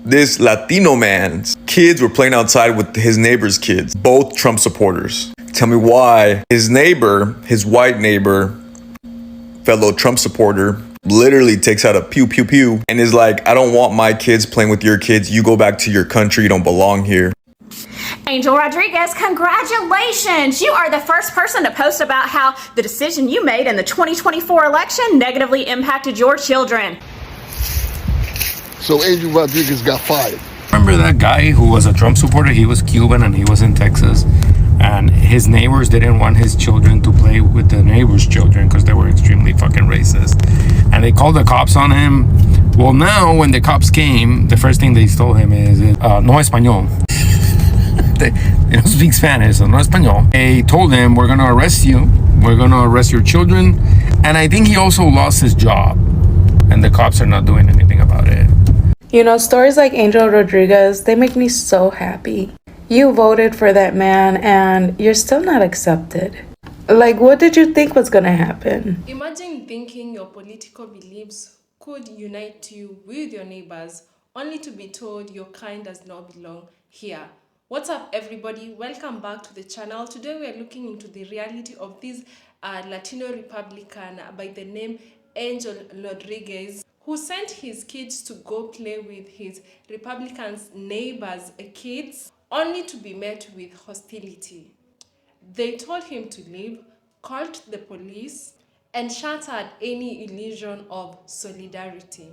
This Latino man's kids were playing outside with his neighbor's kids, both Trump supporters. Tell me why his neighbor, his white neighbor, fellow Trump supporter, literally takes out a pew pew pew and is like, I don't want my kids playing with your kids. You go back to your country. You don't belong here. Angel Rodriguez, congratulations! You are the first person to post about how the decision you made in the 2024 election negatively impacted your children. So Angel Rodriguez got fired. Remember that guy who was a Trump supporter? He was Cuban and he was in Texas. And his neighbors didn't want his children to play with the neighbors' children because they were extremely fucking racist. And they called the cops on him. Well, now when the cops came, the first thing they told him is, no español. They don't speak Spanish, so no español. They told him, we're going to arrest you. We're going to arrest your children. And I think he also lost his job. And the cops are not doing anything about it. You know, stories like Angel Rodriguez, they make me so happy. You voted for that man and you're still not accepted. Like, what did you think was gonna happen? Imagine thinking your political beliefs could unite you with your neighbors, only to be told your kind does not belong here. What's up, everybody? Welcome back to the channel. Today we are looking into the reality of this Latino Republican by the name Angel Rodriguez, who sent his kids to go play with his Republican's neighbors' kids, only to be met with hostility. They told him to leave, called the police, and shattered any illusion of solidarity.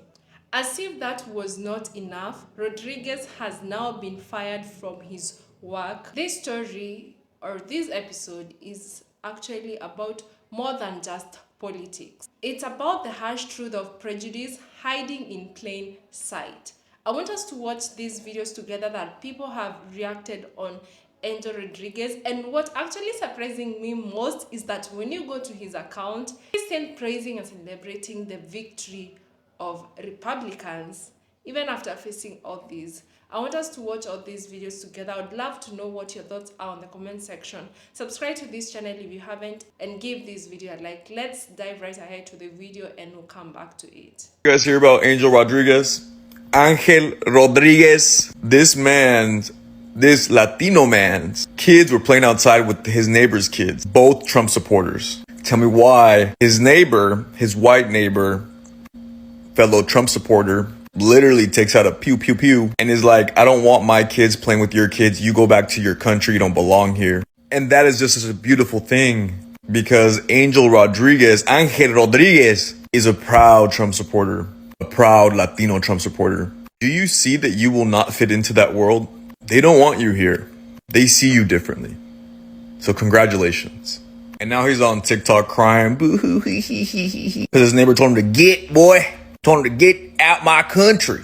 As if that was not enough, Rodriguez has now been fired from his work. This story, or this episode, is actually about more than just politics. It's about the harsh truth of prejudice hiding in plain sight. I want us to watch these videos together that people have reacted on Angel Rodriguez, and what actually surprising me most is that when you go to his account, he's still praising and celebrating the victory of Republicans even after facing all these. I want us to watch all these videos together. I would love to know what your thoughts are on the comment section. Subscribe to this channel if you haven't and give this video a like. Let's dive right ahead to the video and we'll come back to it. You guys hear about Angel Rodriguez? Angel Rodriguez, this Latino man's kids were playing outside with his neighbor's kids, both Trump supporters. Tell me why his neighbor, his white neighbor, fellow Trump supporter, literally takes out a pew pew pew and is like, I don't want my kids playing with your kids. You go back to your country. You don't belong here. And that is just such a beautiful thing because Angel Rodriguez is a proud Trump supporter, a proud Latino Trump supporter. Do you see that you will not fit into that world? They don't want you here. They see you differently. So congratulations. And now he's on TikTok crying, boo-hoo, because his neighbor told him to get, boy. Told him to get out my country.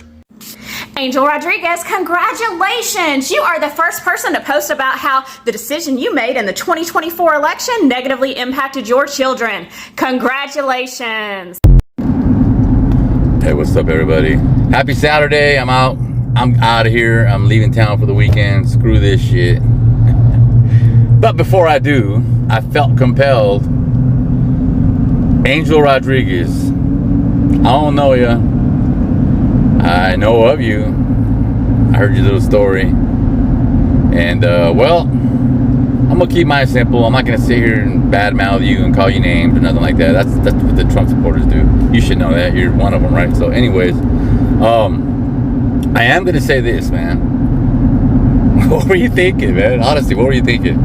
Angel Rodriguez, congratulations! You are the first person to post about how the decision you made in the 2024 election negatively impacted your children. Congratulations! Hey, what's up, everybody? Happy Saturday. I'm out of here. I'm leaving town for the weekend. Screw this shit. But before I do, I felt compelled. Angel Rodriguez, I don't know you. I know of you. I heard your little story. And, well, I'm going to keep mine simple. I'm not going to sit here and badmouth you and call you names or nothing like that. That's what the Trump supporters do. You should know that. You're one of them, right? So, anyways, I am going to say this, man. What were you thinking, man? Honestly, what were you thinking?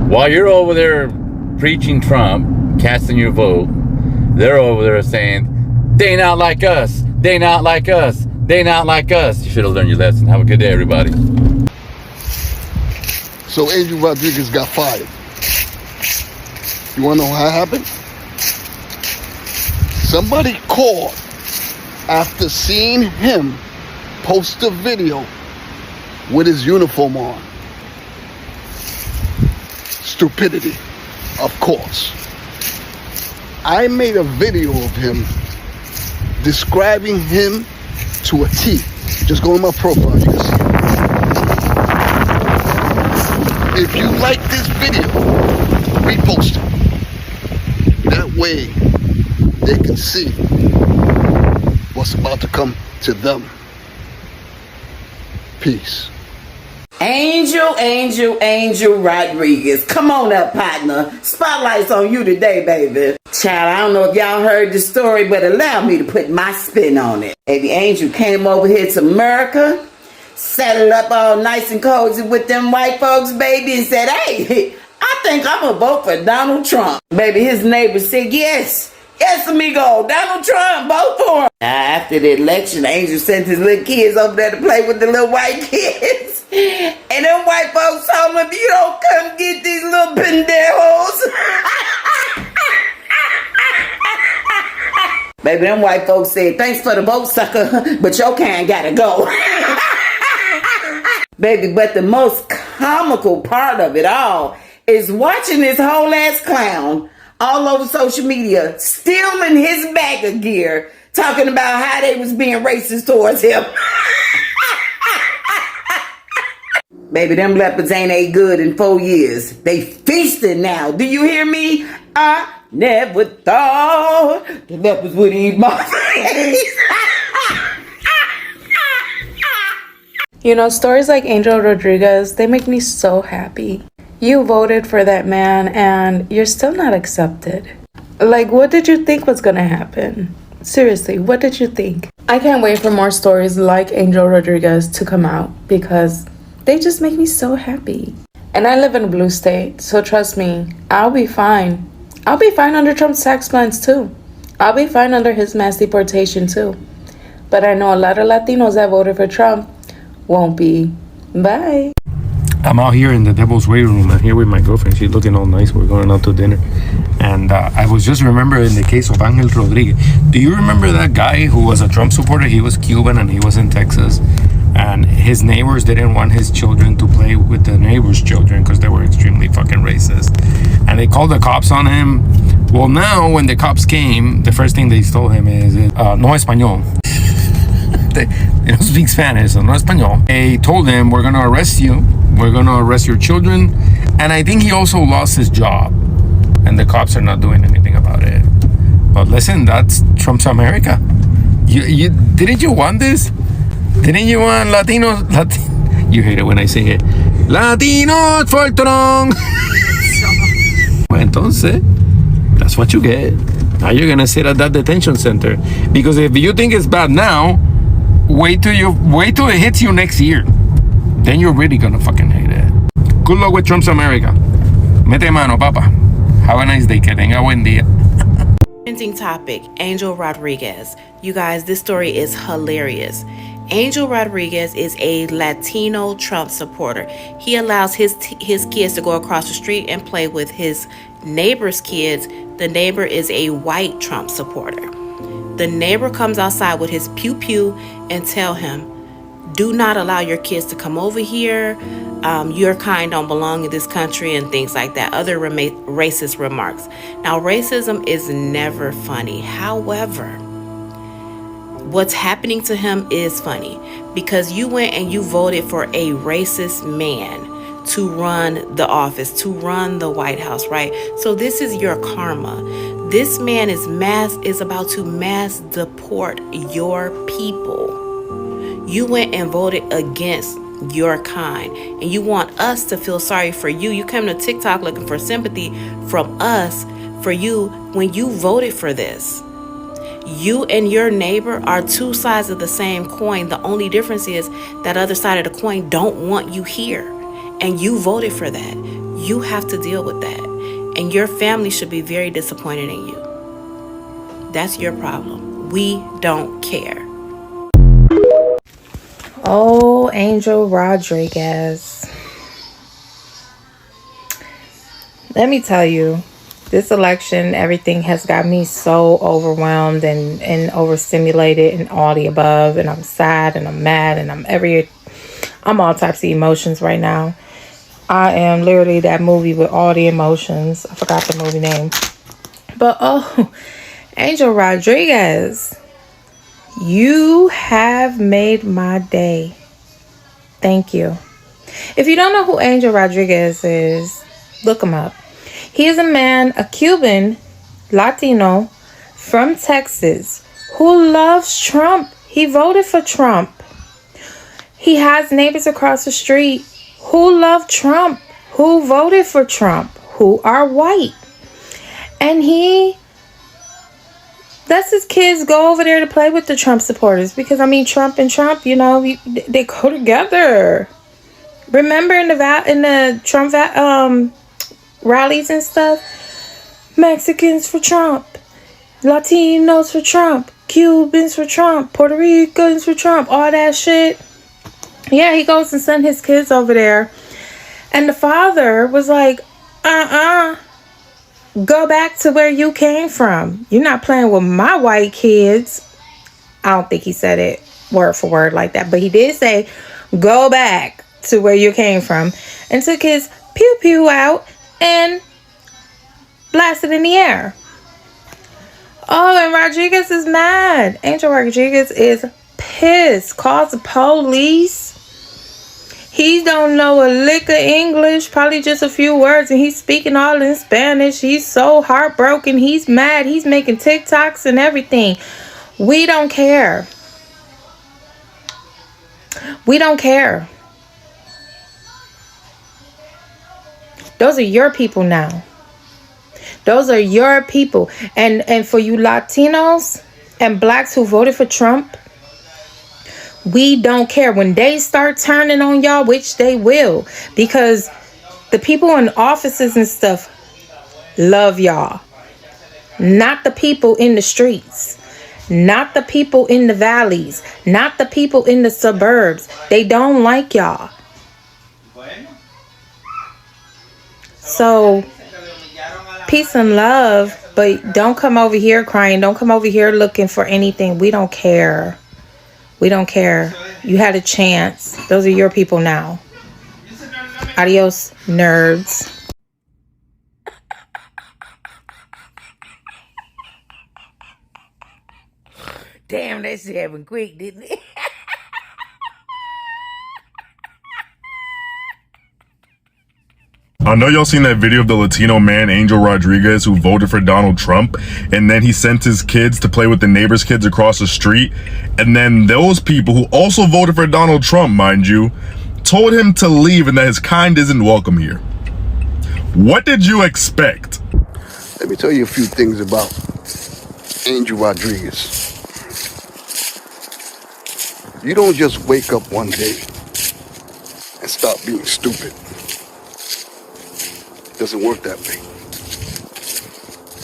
While you're over there preaching Trump, casting your vote, they're over there saying, they not like us. They not like us. They not like us. You should have learned your lesson. Have a good day, everybody. So Angel Rodriguez got fired. You want to know how it happened? Somebody called after seeing him post a video with his uniform on. Stupidity, of course. I made a video of him describing him to a T. Just go on my profile, you can see it. If you like this video, repost it. That way they can see what's about to come to them. Peace. Angel Rodriguez. Come on up, partner. Spotlight's on you today, baby. Child, I don't know if y'all heard the story, but allow me to put my spin on it. Baby Angel came over here to America, settled up all nice and cozy with them white folks, baby, and said, hey, I think I'm gonna vote for Donald Trump. Baby, his neighbor said, yes, amigo, Donald Trump, vote for him. After the election, Angel sent his little kids over there to play with the little white kids. And them white folks told him, if you don't come get these little pendejos. Baby, them white folks said, thanks for the vote, sucker, but your kind gotta go. Baby, but the most comical part of it all is watching this whole ass clown all over social media stealing his bag of gear, talking about how they was being racist towards him. Baby, them leopards ain't ate good in 4 years. They feasting now. Do you hear me? I never thought the leopards would eat my face. You know, stories like Angel Rodriguez, they make me so happy. You voted for that man and you're still not accepted. Like, what did you think was gonna happen? Seriously, what did you think? I can't wait for more stories like Angel Rodriguez to come out because they just make me so happy. And I live in a blue state, so trust me, I'll be fine. I'll be fine under Trump's tax plans too. I'll be fine under his mass deportation too. But I know a lot of Latinos that voted for Trump won't be. Bye. I'm out here in the devil's waiting room. I'm here with my girlfriend. She's looking all nice. We're going out to dinner. And I was just remembering the case of Angel Rodriguez. Do you remember that guy who was a Trump supporter? He was Cuban and he was in Texas. And his neighbors didn't want his children to play with the neighbors' children because they were extremely fucking racist. And they called the cops on him. Well, now when the cops came, the first thing they told him is, no español. They don't speak Spanish, so no español. They told him, we're going to arrest you. We're going to arrest your children. And I think he also lost his job. And the cops are not doing anything about it. But listen, that's Trump's America. Didn't you want this? Didn't you want Latinos? You hate it when I sing it. Latinos for el tron. Entonces, that's what you get. Now you're gonna sit at that detention center. Because if you think it's bad now, wait till it hits you next year. Then you're really gonna fucking hate it. Good luck with Trump's America. Mete mano, papa. Have a nice day. Que tenga buen día. Trending topic, Angel Rodriguez. You guys, this story is hilarious. Angel Rodriguez is a Latino Trump supporter. He allows his kids to go across the street and play with his neighbor's kids. The neighbor is a white Trump supporter. The neighbor comes outside with his pew-pew and tell him, do not allow your kids to come over here. Your kind don't belong in this country and things like that. Other racist remarks. Now, racism is never funny. However, what's happening to him is funny because you went and you voted for a racist man to run the office, to run the White House, right? So this is your karma. This man is about to mass deport your people. You went and voted against your kind, and you want us to feel sorry for you. You come to TikTok looking for sympathy from us for you when you voted for this. You and your neighbor are two sides of the same coin. The only difference is that other side of the coin don't want you here. And you voted for that. You have to deal with that. And your family should be very disappointed in you. That's your problem. We don't care. Oh, Angel Rodriguez. Let me tell you, this election, everything has got me so overwhelmed and overstimulated and all the above. And I'm sad and I'm mad and I'm all types of emotions right now. I am literally that movie with all the emotions. I forgot the movie name. But oh, Angel Rodriguez, you have made my day. Thank you. If you don't know who Angel Rodriguez is, look him up. He is a man, a Cuban, Latino, from Texas, who loves Trump. He voted for Trump. He has neighbors across the street who love Trump, who voted for Trump, who are white. And he lets his kids go over there to play with the Trump supporters. Because, I mean, Trump and Trump, you know, they go together. Remember in the Trump rallies and stuff? Mexicans for Trump. Latinos for Trump. Cubans for Trump. Puerto Ricans for Trump. All that shit. Yeah, he goes and sends his kids over there. And the father was like, go back to where you came from. You're not playing with my white kids. I don't think he said it word for word like that. But he did say, go back to where you came from. And took his pew-pew out and blasted in the air. Oh, and Rodriguez is mad. Angel Rodriguez is pissed. Calls the police. He don't know a lick of English, probably just a few words, and he's speaking all in Spanish. He's so heartbroken. He's mad. He's making TikToks and everything. We don't care. We don't care. Those are your people now. Those are your people. And for you Latinos and blacks who voted for Trump, we don't care. When they start turning on y'all, which they will, because the people in offices and stuff love y'all. Not the people in the streets. Not the people in the valleys. Not the people in the suburbs. They don't like y'all. So, peace and love, but don't come over here crying. Don't come over here looking for anything. We don't care. We don't care. You had a chance. Those are your people now. Adios, nerds. Damn, that shit happened quick, didn't it? I know y'all seen that video of the Latino man, Angel Rodriguez, who voted for Donald Trump, and then he sent his kids to play with the neighbor's kids across the street, and then those people who also voted for Donald Trump, mind you, told him to leave and that his kind isn't welcome here. What did you expect? Let me tell you a few things about Angel Rodriguez. You don't just wake up one day and stop being stupid. It doesn't work that way.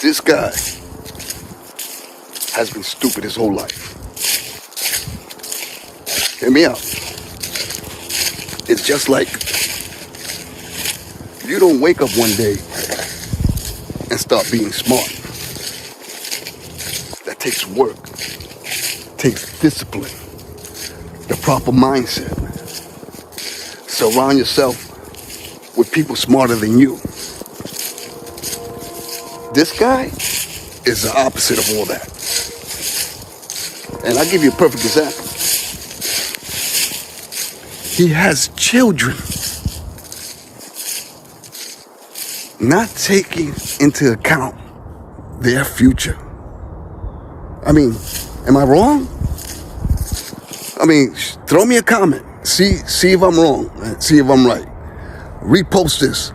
This guy has been stupid his whole life. Hear me out. It's just like you don't wake up one day and start being smart. That takes work, takes discipline, the proper mindset. Surround yourself with people smarter than you. This guy is the opposite of all that. And I'll give you a perfect example. He has children, not taking into account their future. I mean, am I wrong? I mean, throw me a comment. See if I'm wrong. See if I'm right. Repost this.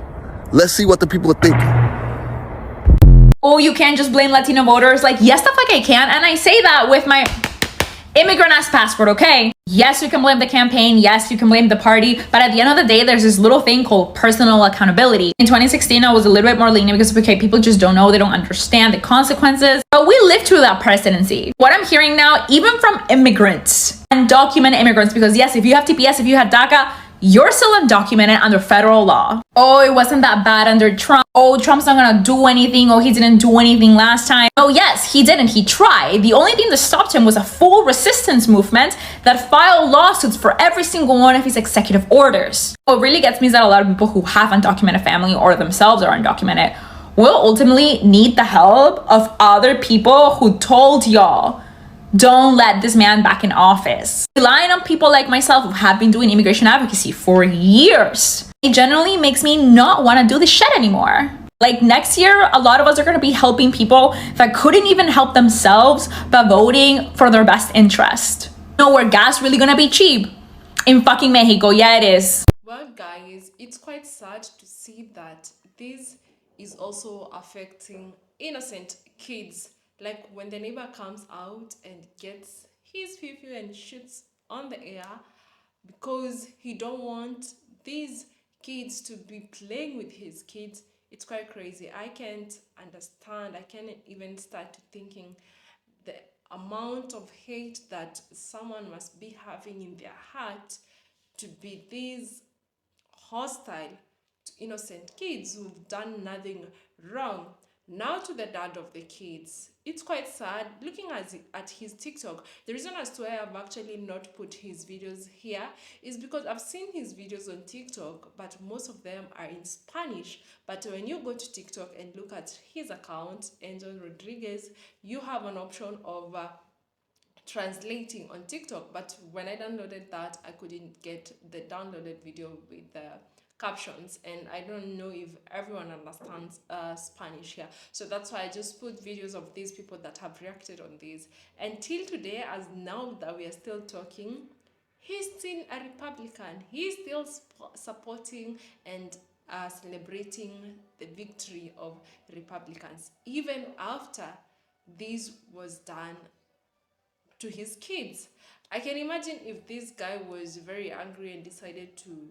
Let's see what the people are thinking. Oh, you can't just blame Latino voters. Like, yes, the fuck I can. And I say that with my immigrant ass passport, okay? Yes, you can blame the campaign. Yes, you can blame the party. But at the end of the day, there's this little thing called personal accountability. In 2016, I was a little bit more lenient because, okay, people just don't know. They don't understand the consequences. But we lived through that presidency. What I'm hearing now, even from immigrants and undocumented immigrants, because yes, if you have TPS, if you had DACA, you're still undocumented under federal law. Oh, it wasn't that bad under Trump. Oh, Trump's not gonna do anything. Oh, he didn't do anything last time. Oh, yes, he didn't. He tried. The only thing that stopped him was a full resistance movement that filed lawsuits for every single one of his executive orders. What really gets me is that a lot of people who have undocumented family or themselves are undocumented will ultimately need the help of other people who told y'all, don't let this man back in office. Relying on people like myself who have been doing immigration advocacy for years, it generally makes me not want to do this shit anymore. Like next year, a lot of us are going to be helping people that couldn't even help themselves by voting for their best interest. You know, where gas really going to be cheap? in fucking Mexico. Yeah, it is. Well, guys, it's quite sad to see that this is also affecting innocent kids. Like when the neighbor comes out and gets his pew and shoots on the air because he don't want these kids to be playing with his kids. It's quite crazy. I can't understand. I can't even start thinking the amount of hate that someone must be having in their heart to be this hostile to innocent kids who've done nothing wrong. Now to the dad of the kids. It's quite sad looking at his TikTok. The reason as to why I've actually not put his videos here is because I've seen his videos on TikTok, but most of them are in Spanish. But when you go to TikTok and look at his account, Angel Rodriguez, you have an option of translating on TikTok, but when I downloaded that, I couldn't get the downloaded video with the captions, and I don't know if everyone understands Spanish here, so that's why I just put videos of these people that have reacted on this. Until today, as now that we are still talking, he's still a Republican. He's still supporting and celebrating the victory of Republicans, even after this was done to his kids. I can imagine if this guy was very angry and decided to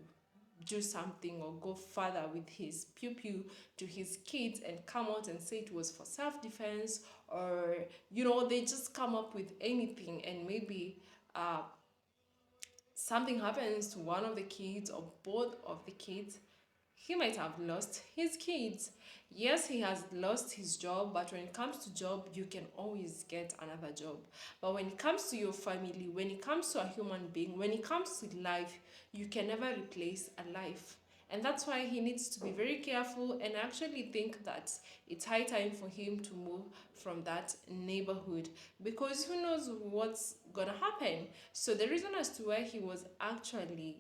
do something or go further with his pew to his kids and come out and say it was for self-defense, or they just come up with anything, and maybe something happens to one of the kids or both of the kids, he might have lost his kids. Yes, he has lost his job, but when it comes to job, you can always get another job. But when it comes to your family, when it comes to a human being, when it comes to life, you can never replace a life. And that's why he needs to be very careful, and I actually think that it's high time for him to move from that neighborhood, because who knows what's gonna happen. So the reason as to why he was actually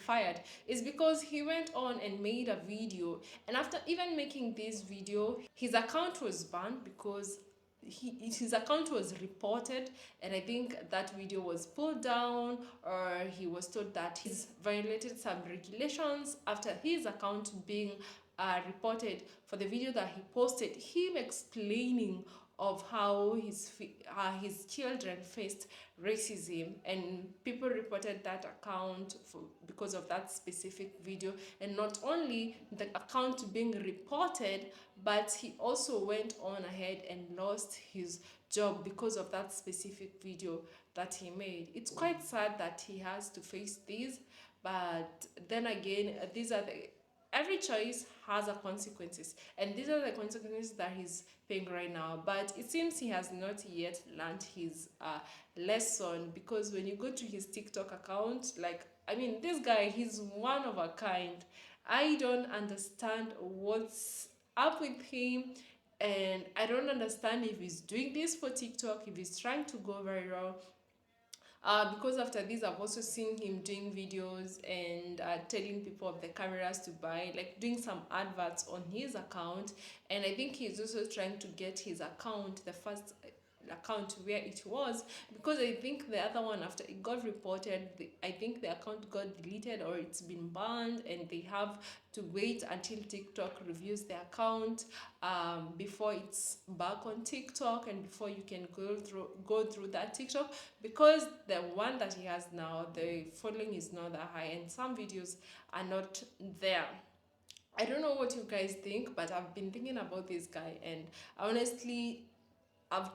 fired is because he went on and made a video, and after even making this video, his account was banned because his account was reported, and I think that video was pulled down, or he was told that he's violated some regulations after his account being reported for the video that he posted, him explaining of how his children faced racism, and people reported that account because of that specific video. And not only the account being reported, but he also went on ahead and lost his job because of that specific video that he made. It's quite sad that he has to face this, but then again, every choice has a consequences, and these are the consequences that he's paying right now. But it seems he has not yet learned his lesson, because when you go to his TikTok account, this guy, he's one of a kind. I don't understand what's up with him, and I don't understand if he's doing this for TikTok, if he's trying to go viral. Because after this, I've also seen him doing videos and telling people of the cameras to buy, like doing some adverts on his account. And I think he's also trying to get his account, the first account, where it was, because I think the other one, after it got reported, I think the account got deleted or it's been banned, and they have to wait until TikTok reviews the account before it's back on TikTok, and before you can go through that TikTok, because the one that he has now, the following is not that high, and some videos are not there. I don't know what you guys think, but I've been thinking about this guy, and honestly, I've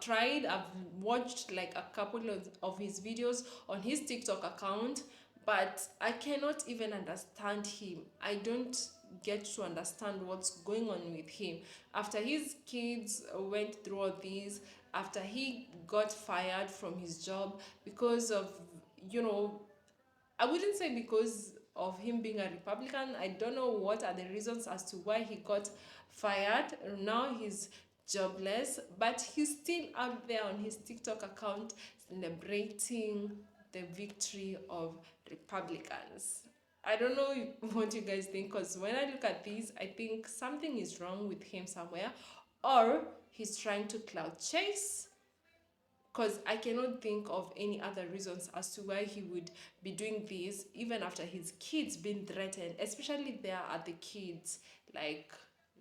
watched like a couple of his videos on his TikTok account, but I cannot even understand him. I don't get to understand what's going on with him. After his kids went through all these, after he got fired from his job because of, I wouldn't say because of him being a Republican. I don't know what are the reasons as to why he got fired. Now he's jobless, but he's still out there on his TikTok account celebrating the victory of Republicans. I don't know what you guys think, because when I look at this, I think something is wrong with him somewhere, or he's trying to clout chase, because I cannot think of any other reasons as to why he would be doing this, even after his kids being threatened, especially there are the kids. Like,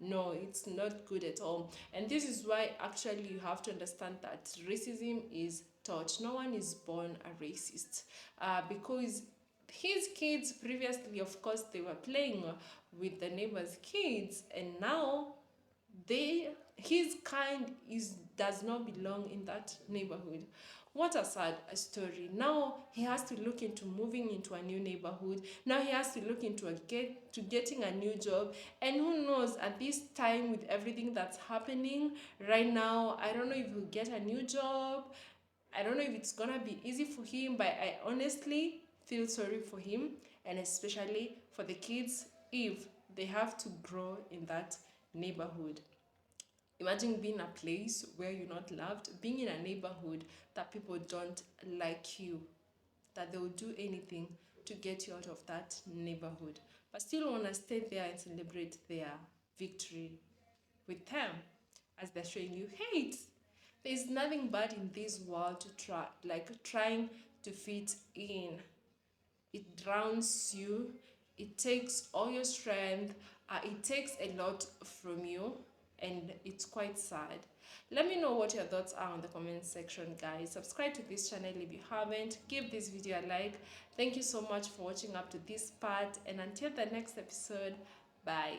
no, it's not good at all. And this is why actually you have to understand that racism is taught. No one is born a racist, because his kids previously, of course, they were playing with the neighbor's kids, and now his kind does not belong in that neighborhood. What a sad story. Now he has to look into moving into a new neighborhood. Now he has to look into getting a new job. And who knows, at this time, with everything that's happening right now, I don't know if he'll get a new job. I don't know if it's gonna be easy for him, but I honestly feel sorry for him, and especially for the kids if they have to grow in that neighborhood. Imagine being a place where you're not loved, being in a neighborhood that people don't like you, that they will do anything to get you out of that neighborhood, but still want to stay there and celebrate their victory with them as they're showing you hate. There's nothing bad in this world to trying to fit in. It drowns you. It takes all your strength. It takes a lot from you, and it's quite sad. Let me know what your thoughts are on the comment section, guys. Subscribe to this channel if you haven't. Give this video a like. Thank you so much for watching up to this part, and until the next episode, bye.